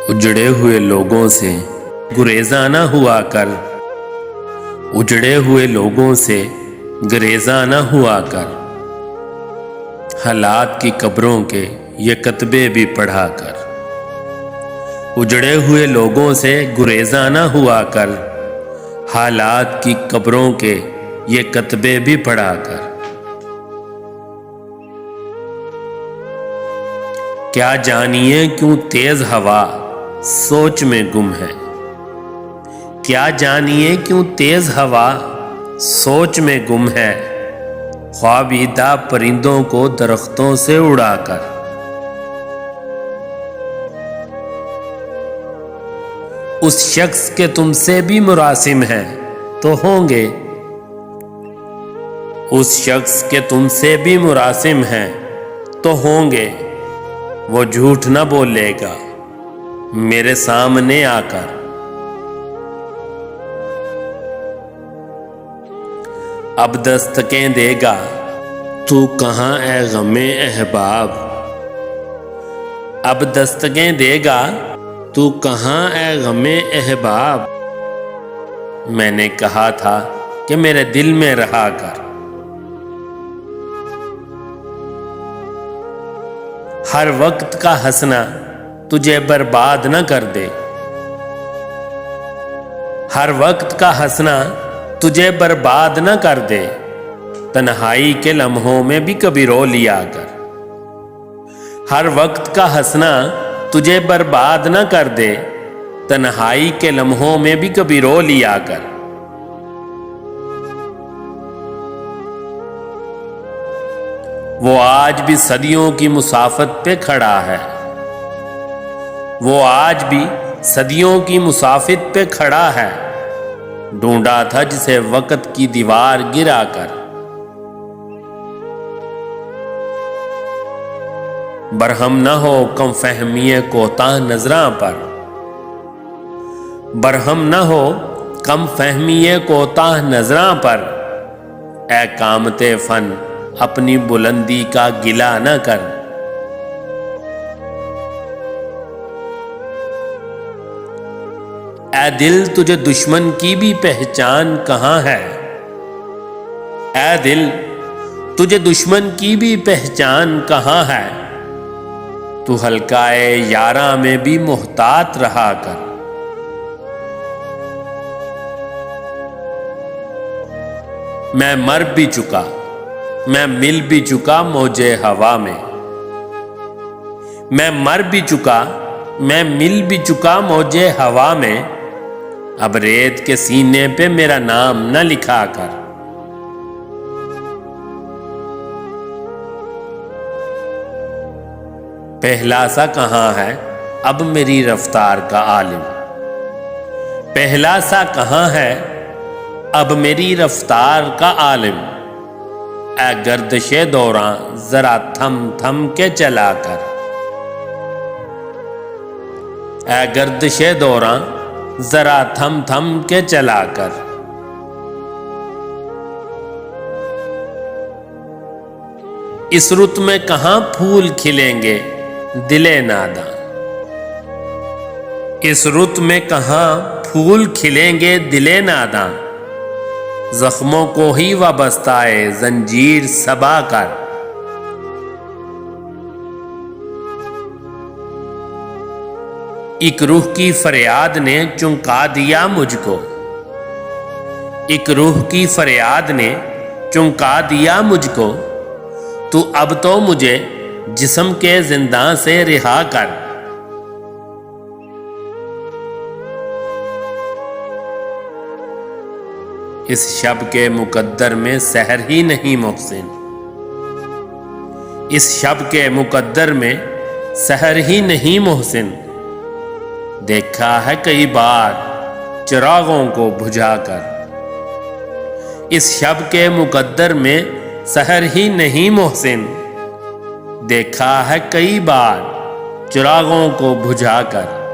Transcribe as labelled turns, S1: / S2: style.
S1: اجڑے ہوئے لوگوں سے گریزاں نہ ہوا کر، اجڑے ہوئے لوگوں سے گریزاں نہ ہوا کر، حالات کی قبروں کے یہ کتبے بھی پڑھا کر۔ اجڑے ہوئے لوگوں سے گریزاں نہ ہوا کر، حالات کی قبروں کے یہ کتبے بھی پڑھا کر۔ کیا جانیے کیوں تیز ہوا سوچ میں گم ہے، کیا جانیے کیوں تیز ہوا سوچ میں گم ہے، خوابیدہ پرندوں کو درختوں سے اڑا کر۔ اس شخص کے تم سے بھی مراسم ہیں تو ہوں گے، اس شخص کے تم سے بھی مراسم ہیں تو ہوں گے، وہ جھوٹ نہ بولے گا میرے سامنے آ کر۔ اب دستکیں دے گا تو کہاں اے غم احباب، اب دستکیں دے گا تو کہاں اے غم احباب، میں نے کہا تھا کہ میرے دل میں رہا کر۔ ہر وقت کا ہنسنا تجھے برباد نہ کر دے، ہر وقت کا ہنسنا تجھے برباد نہ کر دے، تنہائی کے لمحوں میں بھی کبھی رو لیا کر۔ ہر وقت کا ہنسنا تجھے برباد نہ کر دے، تنہائی کے لمحوں میں بھی کبھی رو لیا کر۔ وہ آج بھی صدیوں کی مسافت پہ کھڑا ہے، وہ آج بھی صدیوں کی مسافت پہ کھڑا ہے، ڈھونڈا تھا جسے وقت کی دیوار گرا کر۔ برہم نہ ہو کم فہمی کوتاہ نظراں پر، برہم نہ ہو کم فہمی کوتاہ نظراں پر، اے قامت فن اپنی بلندی کا گلہ نہ کر۔ اے دل تجھے دشمن کی بھی پہچان کہاں ہے، اے دل تجھے دشمن کی بھی پہچان کہاں ہے، تو حلقۂ یاراں میں بھی محتاط رہا کر۔ میں مر بھی چکا میں مل بھی چکا موجے ہوا میں، میں مر بھی چکا میں مل بھی چکا موجے ہوا میں، اب ریت کے سینے پہ میرا نام نہ لکھا کر۔ پہلا سا کہاں ہے اب میری رفتار کا عالم، پہلا سا کہاں ہے اب میری رفتار کا عالم، اے گردش دوراں ذرا تھم تھم کے چلا کر، اے گردش دوراں ذرا تھم تھم کے چلا کر۔ اس رت میں کہاں پھول کھلیں گے دل ناداں، اس رت میں کہاں پھول کھلیں گے دل ناداں، زخموں کو ہی وابستہ زنجیر صبا کر۔ ایک روح کی فریاد نے چونکا دیا مجھ کو، ایک روح کی فریاد نے چونکا دیا مجھ کو، تو اب تو مجھے جسم کے زنداں سے رہا کر۔ اس شب کے مقدر میں سحر ہی نہیں محسن، اس شب کے مقدر میں سحر ہی نہیں محسن، دیکھا ہے کئی بار چراغوں کو بجھا کر۔ اس شب کے مقدر میں سحر ہی نہیں محسن، دیکھا ہے کئی بار چراغوں کو بجھا کر۔